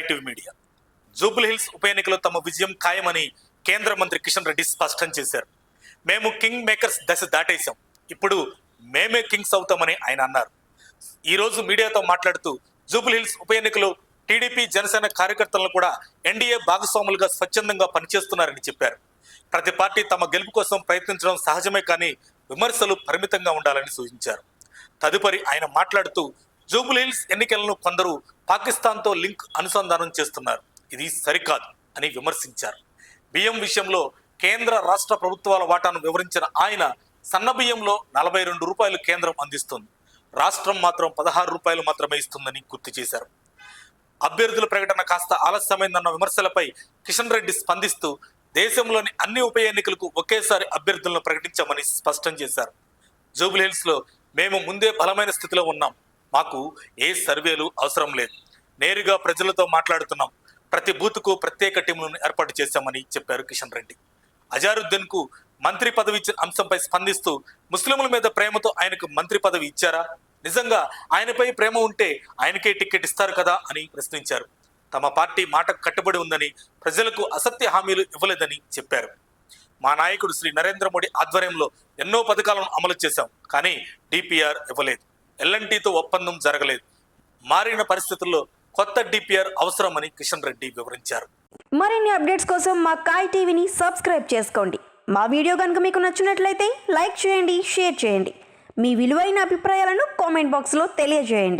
కాయ్ TV media. Jubilee Hills ఉప ఎన్నికలో తమ విజయం ఖాయమని కేంద్ర మంత్రి కిషన్ రెడ్డి స్పష్టం చేశారు. మేము కింగ్ మేకర్స్ దశ దాటేశాం, ఇప్పుడు మేమే కింగ్స్ అవుతామని ఆయన అన్నారు. ఈ రోజు మీడియాతో మాట్లాడుతూ జూబ్లీహిల్స్ ఉప ఎన్నికలో టీడీపీ జనసేన కార్యకర్తలను కూడా ఎన్డీఏ భాగస్వాములుగా స్వచ్ఛందంగా పనిచేస్తున్నారని చెప్పారు. ప్రతి పార్టీ తమ గెలుపు కోసం ప్రయత్నించడం సహజమే, కానీ విమర్శలు పరిమితంగా ఉండాలని సూచించారు. తదుపరి ఆయన మాట్లాడుతూ జూబ్లీహిల్స్ ఎన్నికలను కొందరు పాకిస్తాన్తో లింక్ అనుసంధానం చేస్తున్నారు, ఇది సరికాదు అని విమర్శించారు. బియ్యం విషయంలో కేంద్ర రాష్ట్ర ప్రభుత్వాల వాటాను వివరించిన ఆయన సన్న బియ్యంలో 42 రూపాయలు కేంద్రం అందిస్తుంది, రాష్ట్రం మాత్రం 16 రూపాయలు మాత్రమే ఇస్తుందని గుర్తు చేశారు. అభ్యర్థుల ప్రకటన కాస్త ఆలస్యమైందన్న విమర్శలపై కిషన్ రెడ్డి స్పందిస్తూ దేశంలోని అన్ని ఉప ఎన్నికలకు ఒకేసారి అభ్యర్థులను ప్రకటించామని స్పష్టం చేశారు. జూబ్లీహిల్స్ లో మేము ముందే బలమైన స్థితిలో ఉన్నాం, మాకు ఏ సర్వేలు అవసరం లేదు, నేరుగా ప్రజలతో మాట్లాడుతున్నాం, ప్రతి బూత్కు ప్రత్యేక టీంలను ఏర్పాటు చేశామని చెప్పారు కిషన్ రెడ్డి. అజారుద్దీన్ కు మంత్రి పదవి ఇచ్చిన అంశంపై స్పందిస్తూ ముస్లింల మీద ప్రేమతో ఆయనకు మంత్రి పదవి ఇచ్చారా, నిజంగా ఆయనపై ప్రేమ ఉంటే ఆయనకే టికెట్ ఇస్తారు కదా అని ప్రశ్నించారు. తమ పార్టీ మాటకు కట్టుబడి ఉందని, ప్రజలకు అసత్య హామీలు ఇవ్వలేదని చెప్పారు. మా నాయకుడు శ్రీ నరేంద్ర మోడీ ఆధ్వర్యంలో ఎన్నో పథకాలను అమలు చేశాం, కానీ డిపిఆర్ ఇవ్వలేదు, ఎల్ఎన్టీతో ఒప్పందం జరగలేదు, మారిన పరిస్థితుల్లో కొత్త డిపిఆర్ అవసరమని కిషన్ రెడ్డి వివరించారు. మరిన్ని అప్డేట్స్ కోసం మా కాయ్ టీవీని సబ్స్క్రైబ్ చేసుకోండి. మా వీడియో కనుక మీకు నచ్చినట్లయితే లైక్ చేయండి, షేర్ చేయండి. మీ విలువైన అభిప్రాయాలను కామెంట్ బాక్స్లో తెలియజేయండి.